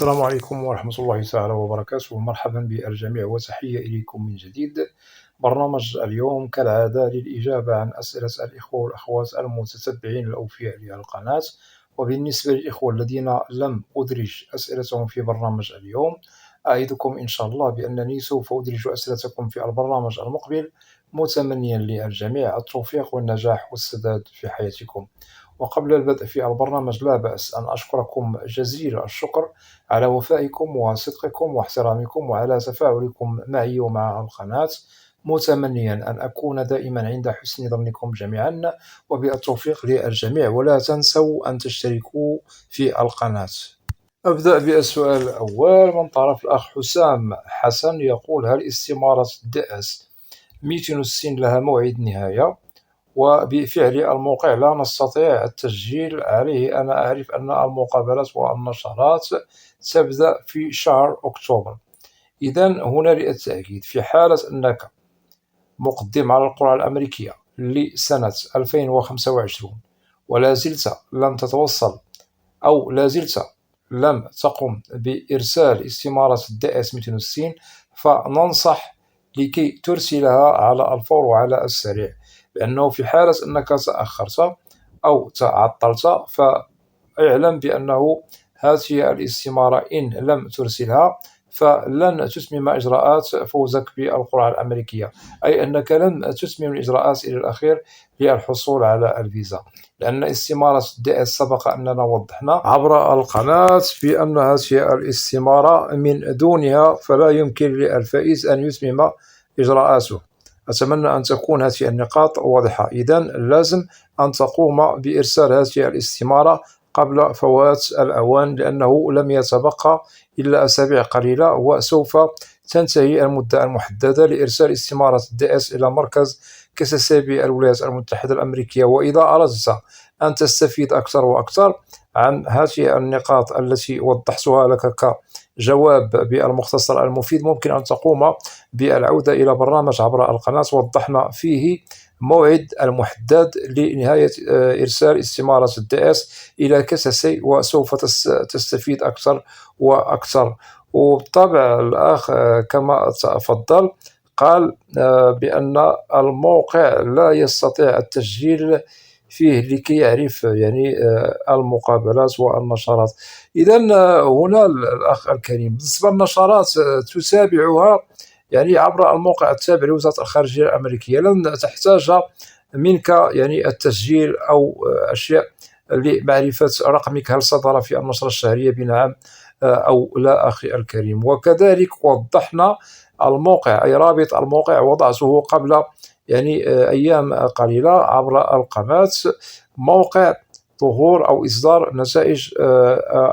السلام عليكم ورحمة الله تعالى وبركاته. مرحبا بالجميع وتحية إليكم من جديد. برنامج اليوم كالعادة للإجابة عن أسئلة الإخوة والأخوات المتتبعين الأوفياء للقناة. وبالنسبة للإخوة الذين لم أدرج أسئلتهم في برنامج اليوم، أعدكم إن شاء الله بأنني سوف أدرج أسئلتكم في البرنامج المقبل، متمنيا للجميع التوفيق والنجاح والسداد في حياتكم. وقبل البدء في البرنامج لا بأس أن أشكركم جزيل الشكر على وفائكم وصدقكم واحترامكم وعلى تفاعلكم معي ومع القناة، متمنيا أن أكون دائما عند حسن ظنكم جميعا، وبالتوفيق للجميع. ولا تنسوا أن تشتركوا في القناة. أبدأ بالسؤال الأول من طرف الأخ حسام حسن، يقول: هل استمارة DS 260 لها موعد نهاية؟ وبفعل الموقع لا نستطيع التسجيل عليه. أنا أعرف أن المقابلات والنشرات تبدأ في شهر أكتوبر. إذن هنا للتأكيد، في حالة أنك مقدم على القرعة الأمريكية لسنة 2025 ولا زلت لم تتوصل أو لا زلت لم تقم بإرسال استمارة DS 260، فننصح لكي ترسلها على الفور وعلى السريع، لأنه في حالة أنك تأخرت أو تعطلت فاعلم بأنه هذه الاستمارة إن لم ترسلها فلن تتمم إجراءات فوزك بالقرعة الأمريكية، أي أنك لن تتمم الإجراءات إلى الأخير للحصول على الفيزا. لأن استمارة DS سبق أننا وضحنا عبر القناة بأن هذه الاستمارة من دونها فلا يمكن للفائز أن يتمم إجراءاته. أتمنى أن تكون هذه النقاط واضحة. إذن لازم أن تقوم بإرسال هذه الاستمارة قبل فوات الأوان، لأنه لم يتبقى إلا أسابيع قليلة وسوف تنتهي المدة المحددة لإرسال استمارة DS إلى مركز كسسي بالولايات المتحدة الأمريكية. وإذا أردت أن تستفيد أكثر وأكثر عن هذه النقاط التي وضحتها لك كجواب بالمختصر المفيد، ممكن أن تقوم بالعودة إلى برنامج عبر القناة وضحنا فيه موعد المحدد لنهاية إرسال استمارة DS إلى كسسي، وسوف تستفيد أكثر وأكثر. وبالطبع الأخ كما تفضل قال بأن الموقع لا يستطيع التسجيل فيه لكي يعرف يعني المقابلات والنشرات. إذن هنا الأخ الكريم، بالنسبة للنشرات تتابعها يعني عبر الموقع التابع لوزارة الخارجية الأمريكية، لن تحتاج منك يعني التسجيل أو أشياء لمعرفة رقمك هل صدر في النشرة الشهرية بنعم أو لا أخي الكريم. وكذلك وضحنا الموقع، أي رابط الموقع وضعته قبل يعني أيام قليلة عبر القناة، موقع ظهور أو إصدار نتائج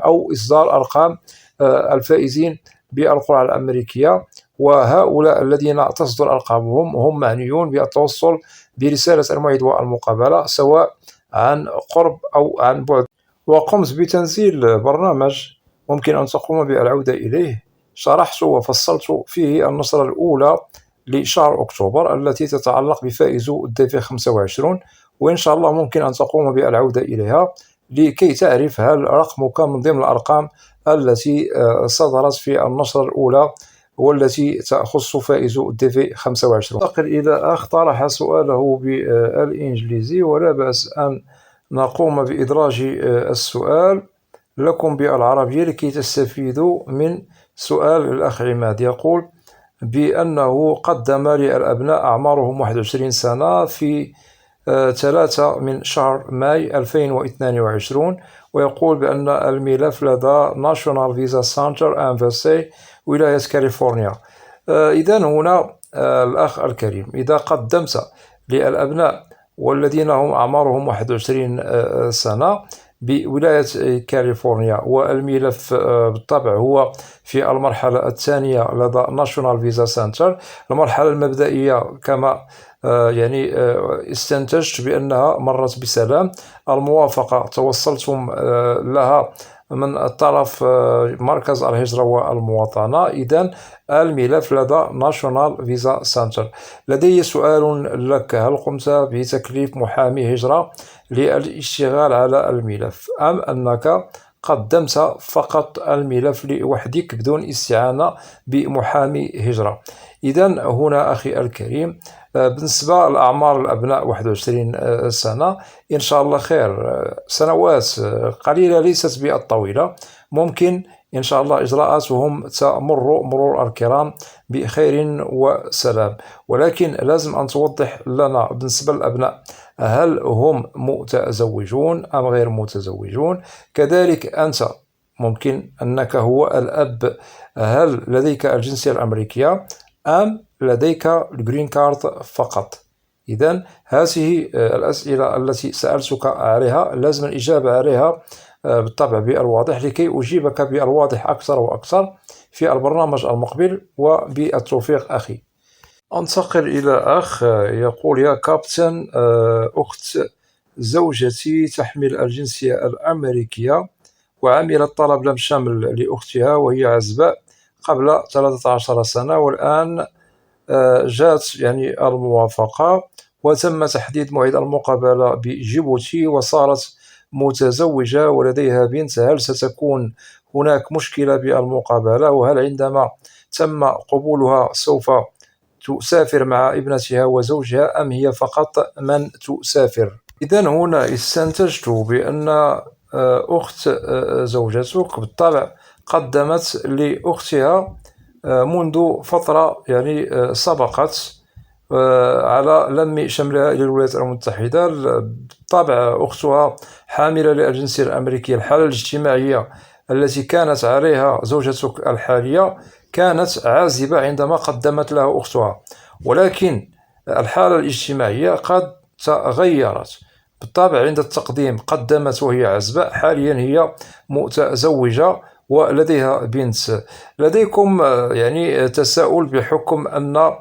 أو إصدار أرقام الفائزين بالقرعة الأمريكية. وهؤلاء الذين تصدر أرقامهم هم معنيون بالتوصل برسالة الموعد والمقابلة سواء عن قرب أو عن بعد. وقمت بتنزيل برنامج ممكن أن تقوم بالعودة إليه، شرحت وفصلت فيه النشرة الأولى لشهر أكتوبر التي تتعلق بفائزو DV 25، وإن شاء الله ممكن أن تقوم بالعودة إليها لكي تعرف هل رقمك من ضمن الأرقام التي صدرت في النشرة الأولى والتي تخص فائزو DV 25. انتقل إلى أخ طرح سؤاله بالإنجليزي، ولا بأس أن نقوم بإدراج السؤال لكم بالعربية لكي تستفيدوا من سؤال الأخ عماد. يقول بأنه قدم للأبناء أعمارهم 21 سنة في 3 من شهر ماي 2022، ويقول بأن الملف لدى National Visa Center أنفاسي ولاية كاليفورنيا. إذن هنا الأخ الكريم، إذا قدمت للأبناء والذين هم أعمارهم 21 سنة بولاية كاليفورنيا، والملف بالطبع هو في المرحلة الثانية لدى National Visa Center. المرحلة المبدئية كما يعني استنتجت بأنها مرت بسلام. الموافقة توصلتم لها من طرف مركز الهجرة والمواطنة. إذن الملف لدى National Visa Center. لدي سؤال لك، هل قمت بتكليف محامي هجرة للاشتغال على الملف أم أنك قدمت فقط الملف لوحدك بدون استعانة بمحامي هجرة. إذا هنا أخي الكريم، بالنسبة لأعمار الأبناء 21 سنة إن شاء الله خير، سنوات قليلة ليست بالطويلة، ممكن إن شاء الله إجراءاتهم تمر مرور الكرام بخير وسلام. ولكن لازم أن توضح لنا بالنسبة للأبناء، هل هم متزوجون أم غير متزوجون؟ كذلك أنت ممكن أنك هو الأب، هل لديك الجنسية الأمريكية أم لديك الجرين كارد فقط؟ إذن هذه الأسئلة التي سألتك عليها لازم الإجابة عليها بالطبع بالواضح، لكي أجيبك بالواضح أكثر وأكثر في البرنامج المقبل. وبالتوفيق أخي. أنتقل إلى أخ يقول: يا كابتن، أخت زوجتي تحمل الجنسية الأمريكية، وعملت طلب لم شمل لأختها وهي عزباء قبل 13 سنة، والآن جاءت يعني الموافقة وتم تحديد موعد المقابلة بجيبوتي، وصارت متزوجة ولديها بنت. هل ستكون هناك مشكلة بالمقابلة؟ وهل عندما تم قبولها سوف تسافر مع ابنتها وزوجها أم هي فقط من تسافر؟ إذن هنا استنتجت بأن أخت زوجتك بالطبع قدمت لأختها منذ فترة يعني سبقت على لم شملها إلى الولايات المتحدة. بالطبع أختها حاملة للجنسية الأمريكية. الحالة الاجتماعية التي كانت عليها زوجتك الحالية كانت عازبة عندما قدمت لها أختها، ولكن الحالة الاجتماعية قد تغيرت. بالطبع عند التقديم قدمت وهي عزباء، حاليا هي متزوجة ولديها بنت. لديكم يعني تساؤل بحكم أن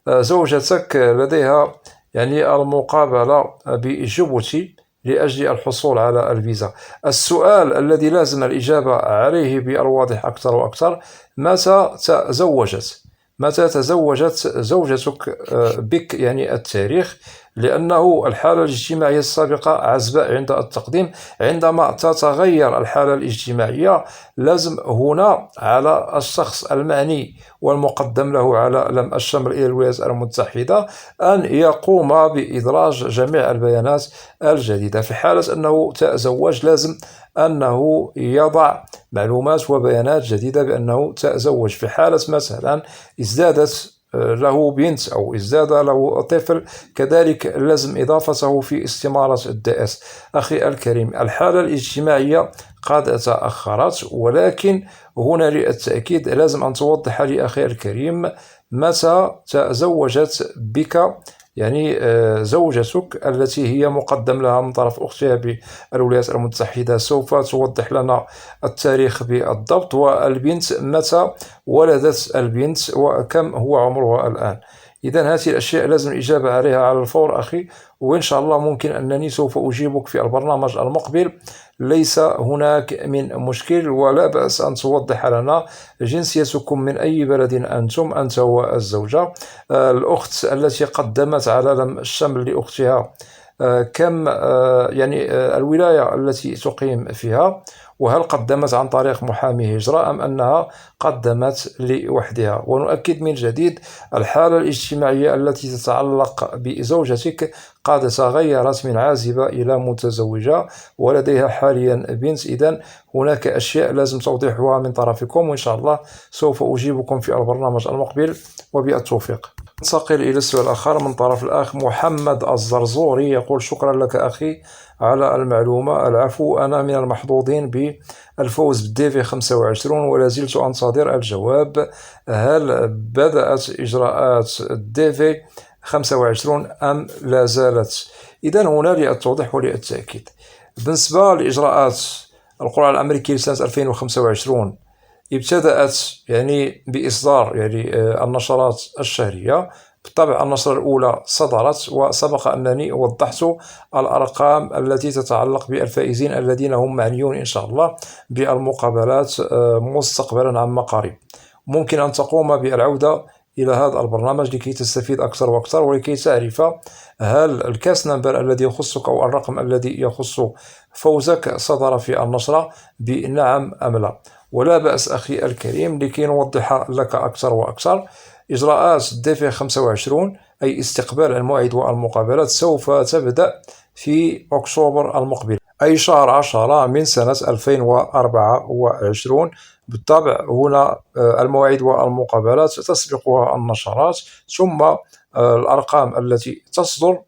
زوجتك لديها يعني المقابلة بجيبوتي لأجل الحصول على الفيزا. السؤال الذي لازم الإجابة عليه بالواضح أكثر وأكثر: متى تزوجت؟ متى تزوجت زوجتك بك؟ يعني التاريخ، لأنه الحالة الاجتماعية السابقة عزباء عند التقديم. عندما تتغير الحالة الاجتماعية لازم هنا على الشخص المعني والمقدم له على لم الشمل إلى الولايات المتحدة أن يقوم بإدراج جميع البيانات الجديدة. في حالة أنه تزوج لازم أنه يضع معلومات وبيانات جديدة بأنه تزوج. في حالة مثلا ازدادت له بنت أو ازداد له طفل، كذلك لازم إضافته في استمارة الدائس. أخي الكريم، الحالة الاجتماعية قد تأخرت، ولكن هنا للتأكيد لازم أن توضح لي أخي الكريم متى تزوجت بك يعني زوجتك التي هي مقدم لها من طرف أختها بالولايات المتحدة. سوف توضح لنا التاريخ بالضبط، والبنت متى ولدت البنت، وكم هو عمرها الآن. إذن هذه الأشياء لازم الإجابة عليها على الفور أخي، وإن شاء الله ممكن أنني سوف أجيبك في البرنامج المقبل. ليس هناك من مشكل، ولا بأس أن توضح لنا جنسيتكم، من أي بلد أنتم أنت والزوجة. الأخت التي قدمت على لم الشمل لأختها، كم يعني الولاية التي تقيم فيها، وهل قدمت عن طريق محامي هجرة أم أنها قدمت لوحدها؟ ونؤكد من جديد، الحالة الاجتماعية التي تتعلق بزوجتك قد تغيرت من عازبة إلى متزوجة ولديها حاليا بنت. إذن هناك أشياء لازم توضيحها من طرفكم، وإن شاء الله سوف أجيبكم في البرنامج المقبل، وبالتوفيق. ننتقل إلى السؤال الآخر من طرف الأخ محمد الزرزوري، يقول: شكرا لك أخي على المعلومة. العفو، أنا من المحظوظين بالفوز بالديفي 25، ولا زلت أنتظر الجواب. هل بدأت إجراءات الديفي 25 أم لا زالت؟ إذن هنا للتوضيح وللتأكيد، بالنسبة لإجراءات القرعة الأمريكية لسنة 2025 ابتدأت يعني بإصدار يعني النشرات الشهرية. بالطبع النشرة الأولى صدرت، وسبق أنني وضحت الأرقام التي تتعلق بالفائزين الذين هم معنيون إن شاء الله بالمقابلات مستقبلا عما قريب. ممكن أن تقوم بالعودة إلى هذا البرنامج لكي تستفيد أكثر وأكثر، ولكي تعرف هل الكاس نمبر الذي يخصك أو الرقم الذي يخص فوزك صدر في النشرة بنعم أم لا. ولا بأس أخي الكريم، لكي نوضح لك أكثر وأكثر، إجراءات DEFI 25 أي استقبال الموعد والمقابلات سوف تبدأ في أكتوبر المقبل، أي شهر 10 من سنة 2024. بالطبع هنا المواعيد والمقابلات تسبقها النشرات، ثم الأرقام التي تصدر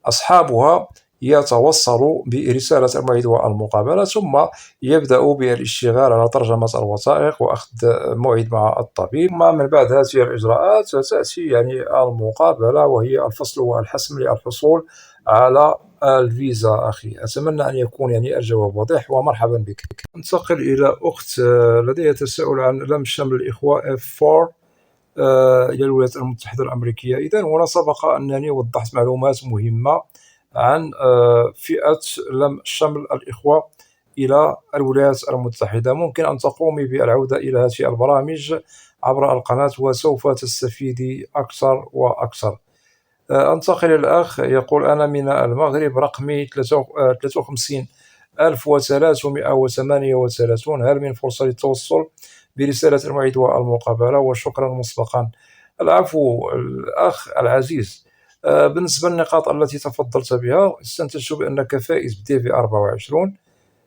أصحابها يتوصلوا برسالة الموعد والمقابلة، ثم يبدأوا بالاشتغال على ترجمة الوثائق وأخذ موعد مع الطبيب. ثم من بعد هذه الإجراءات تأتي المقابلة، وهي الفصل والحسم للحصول على الفيزا. أخي أتمنى أن يكون الجواب واضح، ومرحبا بك. ننتقل إلى أخت لديها تساؤل عن لم شمل الإخوة F4 إلى الولايات المتحدة الأمريكية. إذن هنا سبق أنني وضحت معلومات مهمة عن فئة لم شمل الإخوة إلى الولايات المتحدة. ممكن أن تقومي بالعودة إلى هذه البرامج عبر القناة وسوف تستفيدي أكثر وأكثر. أنتقل الأخ يقول أنا من المغرب، رقمي 53,338. هل من فرصة للتوصل برسالة الموعد والمقابلة؟ وشكرا مسبقا. العفو الأخ العزيز، بالنسبة للنقاط التي تفضلت بها، استنتجت بأنك فائز بديفي 24.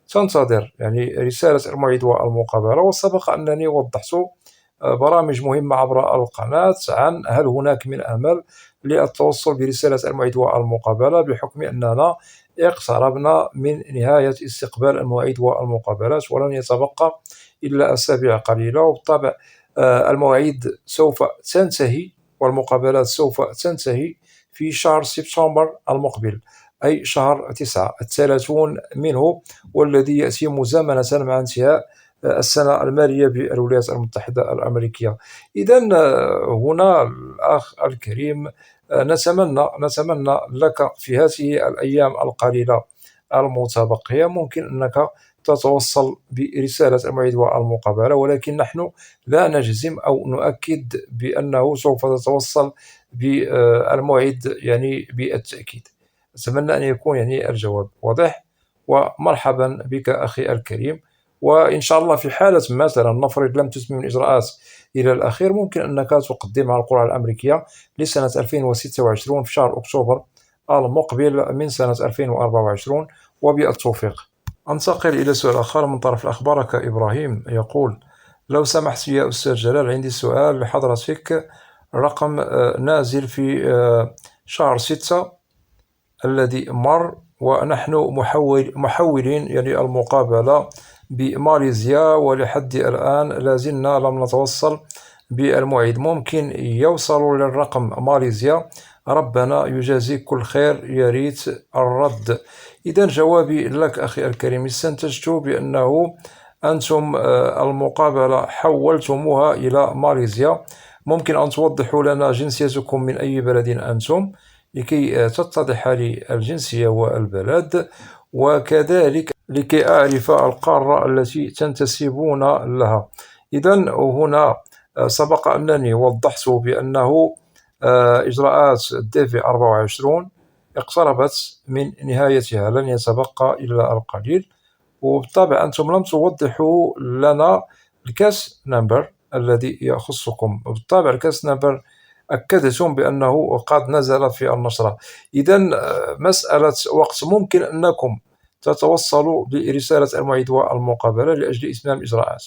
تنتظر رسالة الموعد والمقابلة. وسبق أنني وضحت برامج مهمة عبر القناة عن هل هناك من أمل للتوصل برسالة الموعد والمقابلة، بحكم أننا اقتربنا من نهاية استقبال المواعيد والمقابلات، ولن يتبقى إلا أسابيع قليلة. وبالطبع المواعيد سوف تنتهي والمقابلات سوف تنتهي في شهر سبتمبر المقبل، أي شهر 9 30 منه، والذي يأتي مزامنة مع انتهاء السنة المالية بالولايات المتحدة الأمريكية. إذن هنا الأخ الكريم، نتمنى لك في هذه الأيام القليلة المتبقية ممكن أنك تتوصل برسالة الموعد والمقابلة، ولكن نحن لا نجزم أو نؤكد بأنه سوف تتوصل بالموعد بالتأكيد. أتمنى أن يكون الجواب واضح، ومرحبا بك أخي الكريم. وإن شاء الله في حالة مثلا نفرض لم تتمم الإجراءات إلى الأخير، ممكن أنك تقدم على القرعة الأمريكية لسنة 2026 في شهر أكتوبر المقبل من سنة 2024، وبالتوفيق. أنتقل إلى سؤال آخر من طرف الأخ بارك إبراهيم، يقول لو سمحت يا أستاذ جلال، عندي سؤال لحضرتك. رقم نازل في شهر 6 الذي مر، ونحن محولين المقابلة بماليزيا، ولحد الآن لازلنا لم نتوصل بالموعد. ممكن يوصلوا للرقم ماليزيا؟ ربنا يجازيك كل خير، يا ريت الرد. إذن جوابي لك أخي الكريم، استنتجت بأنه أنتم المقابلة حولتموها إلى ماليزيا. ممكن أن توضحوا لنا جنسيتكم من أي بلد أنتم، لكي تتضح لي الجنسية والبلد، وكذلك لكي أعرف القارة التي تنتسبون لها. إذن هنا سبق أنني وضحت بأنه إجراءات DEFI 24 اقتربت من نهايتها، لن يتبقى إلا القليل. وبالطبع أنتم لم توضحوا لنا الكاس نمبر الذي يخصكم. بالطبع الكاس نمبر أكدتم بأنه قد نزل في النشرة. إذن مسألة وقت، ممكن أنكم تتوصلوا برسالة الموعد والمقابلة لأجل إتمام الإجراءات،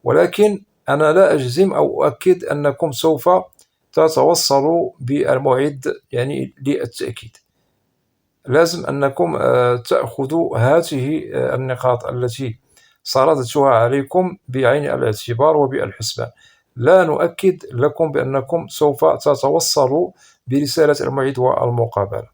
ولكن أنا لا أجزم أو أؤكد أنكم سوف تتوصلوا بالموعد للتأكيد. لازم أنكم تأخذوا هذه النقاط التي سردتها عليكم بعين الاعتبار وبالحسبان. لا نؤكد لكم بأنكم سوف تتوصلوا برسالة الموعد والمقابلة،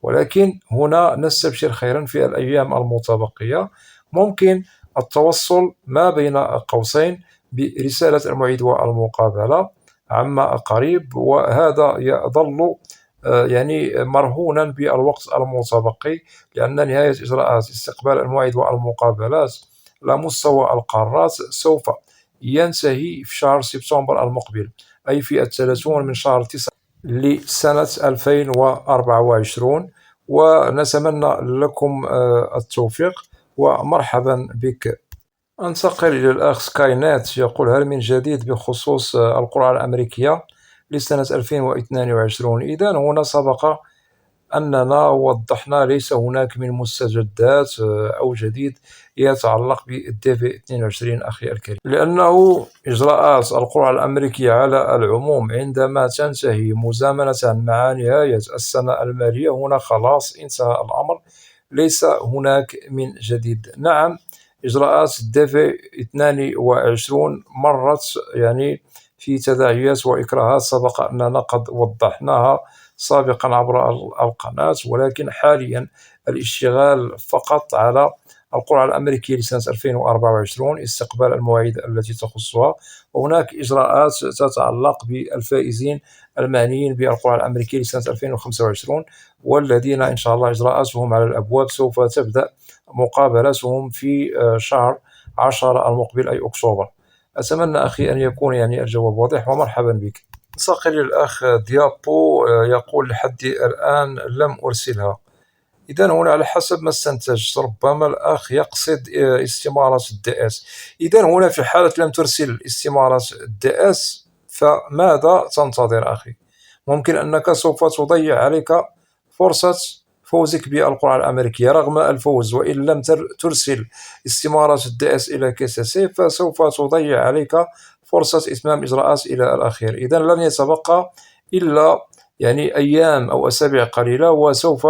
ولكن هنا نستبشر خيرا. في الأيام المتبقية ممكن التوصل ما بين قوسين برسالة الموعد والمقابلة عما قريب، وهذا يظل مرهونا بالوقت المتبقي، لأن نهاية إجراءات استقبال الموعد والمقابلات على مستوى القارات سوف ينتهي في شهر سبتمبر المقبل، أي في 30 من شهر 9 لسنة 2024. ونتمنى لكم التوفيق ومرحبا بك. أنتقل إلى الأخ سكاينات، يقول: هل من جديد بخصوص القرعة الأمريكية لسنة 2022؟ إذن هنا سبق أننا وضحنا ليس هناك من مستجدات أو جديد يتعلق بالديفي 22 أخي الكريم، لأنه إجراءات القرعة الأمريكية على العموم عندما تنتهي مزامنة مع نهاية السنة المالية هنا خلاص انتهى الأمر، ليس هناك من جديد. نعم، إجراءات الديفي 22 مرت يعني في تداعيات وإكراهات سبق أننا قد وضحناها سابقا عبر القناة، ولكن حاليا الاشتغال فقط على القرعة الأمريكية لسنة 2024 استقبال المواعيد التي تخصها، وهناك إجراءات تتعلق بالفائزين المعنيين بالقرعة الأمريكية لسنة 2025 والذين إن شاء الله إجراءاتهم على الأبواب، سوف تبدأ مقابلتهم في شهر 10 المقبل أي أكتوبر. أتمنى أخي أن يكون يعني الجواب واضح، ومرحبا بك. انتقل الأخ ديابو، يقول: لحد الآن لم أرسلها. إذن هنا على حسب ما استنتجت ربما الأخ يقصد استمارة الدي اس. إذن هنا في حالة لم ترسل استمارة الدي اس فماذا تنتظر أخي؟ ممكن أنك سوف تضيع عليك فرصة فوزك بالقرعة الأمريكية رغم الفوز، وإن لم ترسل استمارة الدي اس إلى كيساسي فسوف تضيع عليك فرصة إتمام إجراءات إلى الأخير. إذن لن يتبقى إلا يعني أيام أو أسابيع قليلة وسوف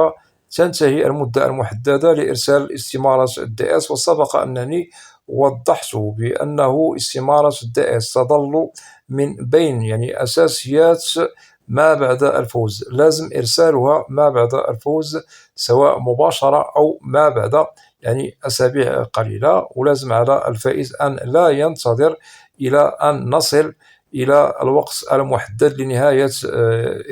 تنتهي المدة المحددة لإرسال استمارة الدي اس. وسبق أنني وضحت بأنه استمارة الدي اس تظل من بين يعني أساسيات ما بعد الفوز، لازم إرسالها ما بعد الفوز سواء مباشرة أو ما بعد يعني أسابيع قليلة، ولازم على الفائز أن لا ينتظر إلى أن نصل إلى الوقت المحدد لنهاية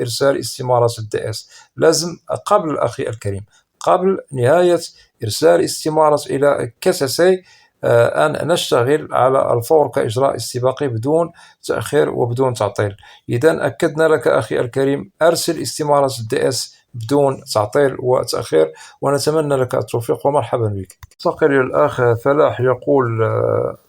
إرسال استمارة الدي اس. لازم قبل أخي الكريم، قبل نهاية إرسال استمارة إلى كيساسي أن نشتغل على الفور كإجراء استباقي بدون تأخير وبدون تعطيل. إذن أكدنا لك أخي الكريم، أرسل استمارة الدي اس بدون تعطيل وتأخير، ونتمنى لك التوفيق ومرحبا بك. انتقل الأخ فلاح، يقول: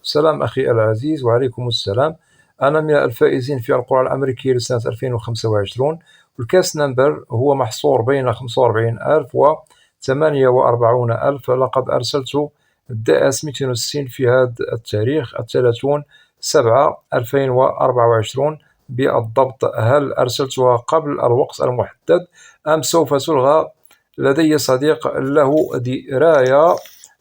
سلام أخي العزيز. وعليكم السلام. أنا من الفائزين في القرعة الأمريكية لسنة 2025، والكاس نمبر هو محصور بين 45,000 و 48,000. لقد أرسلت الدي اس 260 في هذا التاريخ 30/7/2024 بالضبط. هل أرسلتها قبل الوقت المحدد أم سوف تلغى؟ لدي صديق له دراية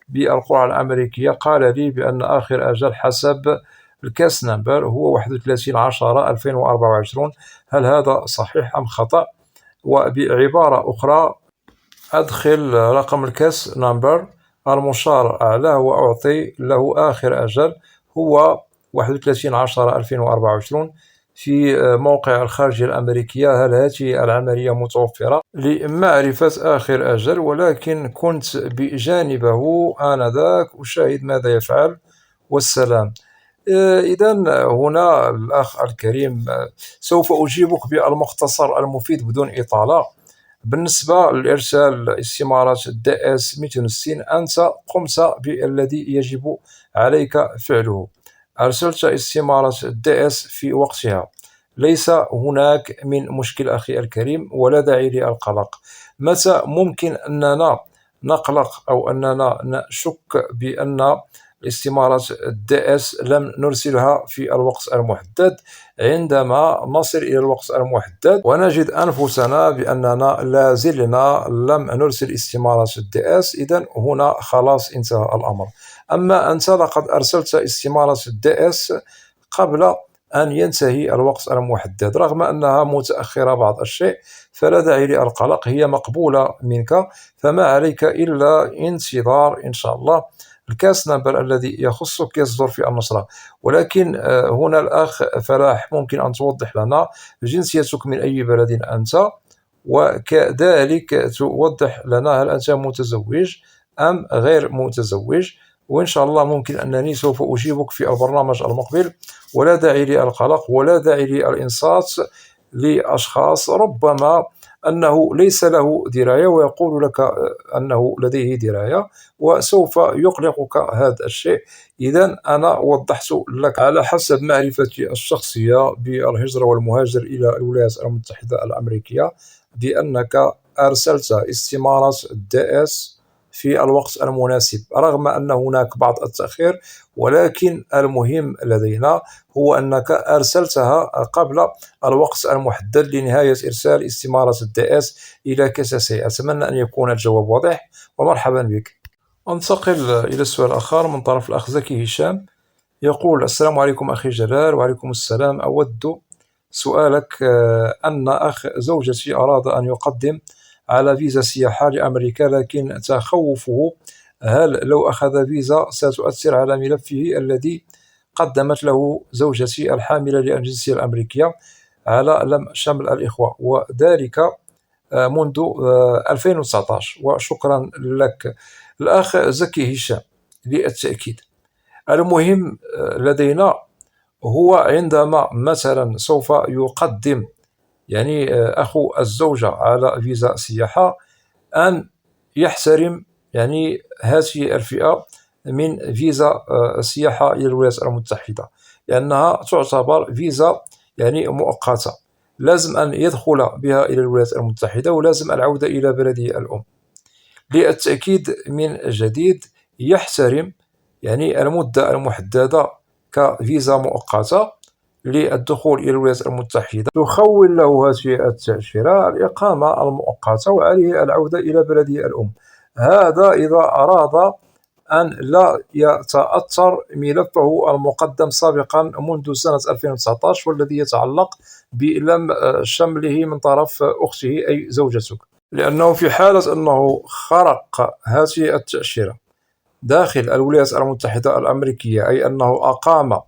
بالقرعة الأمريكية قال لي بأن آخر أجل حسب الكاس نمبر هو 31/10/2024. هل هذا صحيح أم خطأ؟ وبعبارة أخرى، أدخل رقم الكاس نمبر المشار أعلاه وأعطي له آخر أجل هو 31/10/2024 في موقع الخارجية الأمريكية. هل هذه العملية متوفرة لمعرفة آخر أجل؟ ولكن كنت بجانبه آنذاك أشاهد ماذا يفعل، والسلام. إذن هنا الأخ الكريم سوف أجيبك بالمختصر المفيد بدون إطالة. بالنسبة لإرسال استمارة الدي اس 260، أنت قمت بالذي يجب عليك فعله، أرسلت استمارة الدي اس في وقتها، ليس هناك من مشكل أخي الكريم ولا داعي للقلق. متى ممكن أننا نقلق أو أننا نشك بأن استمارة الدي اس لم نرسلها في الوقت المحدد؟ عندما نصل إلى الوقت المحدد ونجد أنفسنا بأننا لا زلنا لم نرسل استمارة الدي اس، إذن هنا خلاص انتهى الأمر. أما أنت لقد أرسلت استمارة الدي اس قبل أن ينتهي الوقت المحدد رغم أنها متأخرة بعض الشيء، فلا داعي للقلق، هي مقبولة منك، فما عليك إلا انتظار إن شاء الله الكاس نمبر الذي يخصك يصدر في النشرة. ولكن هنا الأخ فلاح، ممكن أن توضح لنا جنسيتك، من أي بلد أنت، وكذلك توضح لنا هل أنت متزوج أم غير متزوج، وإن شاء الله ممكن أنني سوف أجيبك في البرنامج المقبل، ولا داعي للقلق ولا داعي للإنصات لأشخاص ربما أنه ليس له دراية ويقول لك أنه لديه دراية وسوف يقلقك هذا الشيء. إذا أنا وضحت لك على حسب معرفتي الشخصية بالهجرة والمهاجر إلى الولايات المتحدة الأمريكية بأنك أرسلت استمارة DS في الوقت المناسب، رغم أن هناك بعض التأخير، ولكن المهم لدينا هو أنك أرسلتها قبل الوقت المحدد لنهاية إرسال استمارة DS إلى كساسي. أتمنى أن يكون الجواب واضح، ومرحبا بك. أنتقل إلى السؤال الآخر من طرف الأخ زكي هشام، يقول: السلام عليكم أخي جلال. وعليكم السلام. أود سؤالك أن أخ زوجتي أراد أن يقدم على فيزا سياحة لأمريكا، لكن تخوفه هل لو أخذ فيزا ستؤثر على ملفه الذي قدمت له زوجتي الحاملة للجنسية الأمريكية على لم شمل الإخوة، وذلك منذ 2019. وشكرا لك الأخ زكي هشام للتأكيد. المهم لدينا هو عندما مثلا سوف يقدم أخو الزوجة على فيزا سياحة أن يحترم هذه الفئة من فيزا السياحة إلى الولايات المتحدة، لأنها تعتبر فيزا مؤقتة، لازم أن يدخل بها إلى الولايات المتحدة ولازم العودة إلى بلده الأم. للتأكيد من جديد يحترم المدة المحددة كفيزا مؤقتة للدخول إلى الولايات المتحدة، تخول له هذه التأشيرة الإقامة المؤقتة وعليه العودة إلى بلده الأم. هذا إذا أراد أن لا يتأثر ملفه المقدم سابقا منذ سنة 2019 والذي يتعلق بلم شمله من طرف أخته أي زوجتك، لأنه في حالة أنه خرق هذه التأشيرة داخل الولايات المتحدة الأمريكية، أي أنه أقام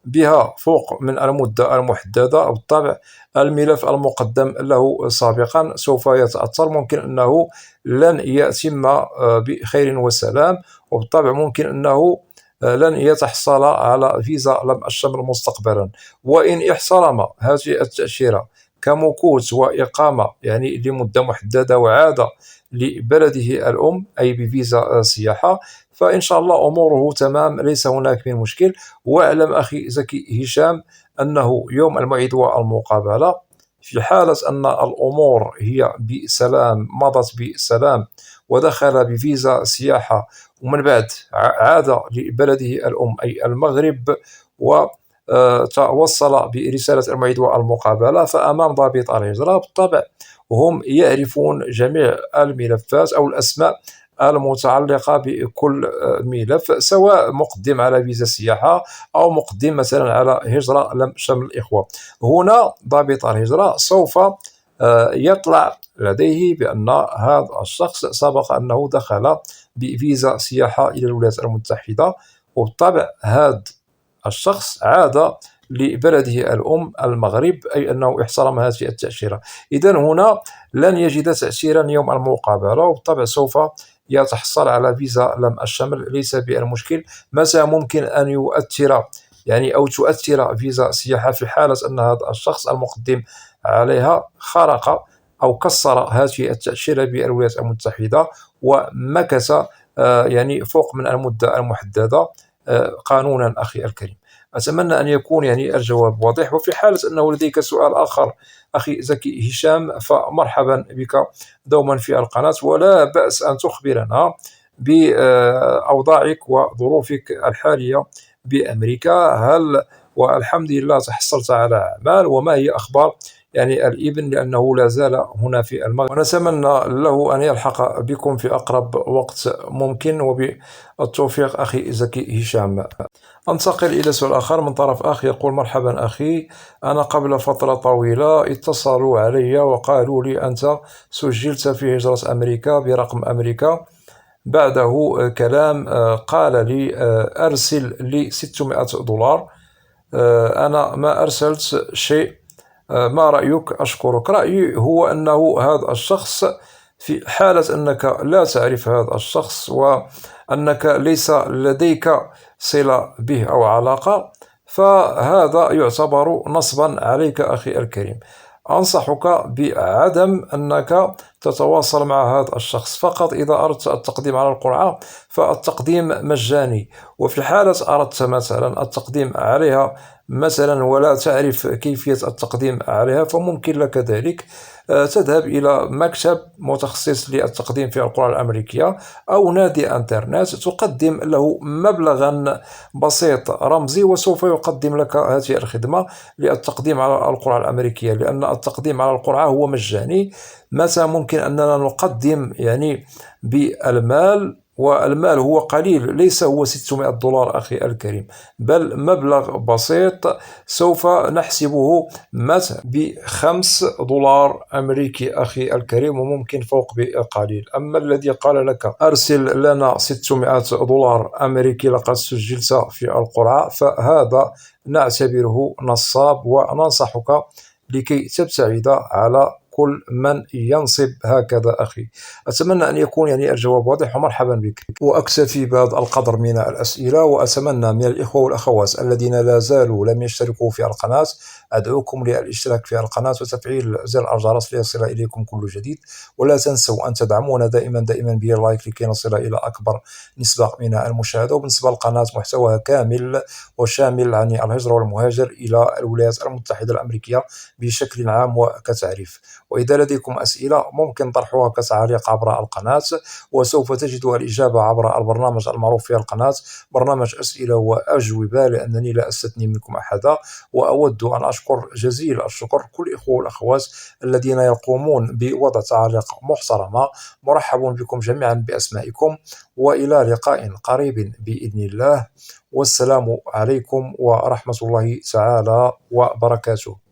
بها فوق من المدة المحددة، بالطبع الملف المقدم له سابقا سوف يتأثر، ممكن أنه لن يتم بخير وسلام، وبالطبع ممكن أنه لن يتحصل على فيزا لم الشمل مستقبلا. وإن احترم هذه التأشيرة كمكوث وإقامة لمدة محددة وعاد لبلده الأم أي بفيزا سياحة، فإن شاء الله أموره تمام، ليس هناك من مشكل. واعلم أخي زكي هشام أنه يوم الموعد والمقابلة في حالة أن الأمور هي بسلام، مضت بسلام ودخل بفيزا سياحة ومن بعد عاد لبلده الأم أي المغرب وتوصل برسالة الموعد والمقابلة، فأمام ضابط الهجرة بالطبع هم يعرفون جميع الملفات أو الأسماء المتعلقة بكل ملف، سواء مقدم على فيزا سياحة أو مقدم مثلا على هجرة لم شمل الإخوة. هنا ضابط الهجرة سوف يطلع لديه بأن هذا الشخص سبق أنه دخل بفيزا سياحة إلى الولايات المتحدة، وبالطبع هذا الشخص عاد لبلده الأم المغرب، أي أنه احترم هذه التأشيرة. إذن هنا لن يجد تأثيرا يوم المقابلة، وبالطبع سوف يتحصل على فيزا لم الشمل، ليس بالمشكل. متى ممكن أن يؤثر أو تؤثر فيزا سياحة في حالة أن هذا الشخص المقدم عليها خرق أو كسر هذه التأشيرة بالولايات المتحدة ومكث فوق من المدة المحددة قانونا. أخي الكريم، أتمنى أن يكون الجواب واضح. وفي حالة أنه لديك سؤال آخر أخي زكي هشام فمرحبا بك دوما في القناة، ولا بأس أن تخبرنا بأوضاعك وظروفك الحالية بأمريكا. هل والحمد لله تحصلت على أعمال؟ وما هي أخبار الابن، لأنه لا زال هنا في المغرب، ونتمنى له أن يلحق بكم في أقرب وقت ممكن، وبالتوفيق أخي زكي هشام. أنتقل إلى سؤال آخر من طرف آخر، يقول: مرحبا أخي، أنا قبل فترة طويلة اتصلوا علي وقالوا لي أنت سجلت في هجرة أمريكا برقم أمريكا، بعده كلام قال لي أرسل لي $600. أنا ما أرسلت شيء، ما رأيك؟ أشكرك. رأيي هو أنه هذا الشخص في حالة أنك لا تعرف هذا الشخص وأنك ليس لديك صلة به أو علاقة، فهذا يعتبر نصبا عليك أخي الكريم. أنصحك بعدم أنك تتواصل مع هذا الشخص. فقط إذا أردت التقديم على القرعة فالتقديم مجاني، وفي الحالة أردت مثلا التقديم عليها مثلا ولا تعرف كيفية التقديم عليها، فممكن لك ذلك تذهب إلى مكتب متخصص للتقديم في القرى الأمريكية أو نادي انترنت، تقدم له مبلغا بسيط رمزي وسوف يقدم لك هذه الخدمة للتقديم على القرعة الأمريكية، لأن التقديم على القرعة هو مجاني. متى ممكن أننا نقدم يعني بالمال، والمال هو قليل، ليس هو 600 دولار أخي الكريم، بل مبلغ بسيط سوف نحسبه مثلا ب5 دولار أمريكي أخي الكريم، وممكن فوق بقليل. أما الذي قال لك أرسل لنا 600 دولار أمريكي لقد سجلت في القرعة، فهذا نعتبره نصاب، وننصحك لكي تبتعد على كل من ينصب هكذا أخي. أتمنى أن يكون يعني الجواب واضح، ومرحبا بك. وأكتفي بهذا القدر من الأسئلة، وأتمنى من الإخوة والأخوات الذين لا زالوا لم يشتركوا في القناة أدعوكم للاشتراك في القناة وتفعيل زر الجرس ليصل إليكم كل جديد. ولا تنسوا أن تدعمونا دائما باللايك لكي نصل إلى أكبر نسبة من المشاهدة. وبالنسبة للقناة محتواها كامل وشامل عن الهجرة والمهاجر إلى الولايات المتحدة الأمريكية بشكل عام وكتعريف. وإذا لديكم أسئلة ممكن طرحها كتعليق عبر القناة، وسوف تجد الإجابة عبر البرنامج المعروف في القناة، برنامج أسئلة وأجوبة، لأنني لا أستثني منكم أحدا. وأود أن أشكر جزيل الشكر كل الإخوة والأخوات الذين يقومون بوضع تعاليق محترمة. مرحب بكم جميعا بأسمائكم، وإلى لقاء قريب بإذن الله، والسلام عليكم ورحمة الله تعالى وبركاته.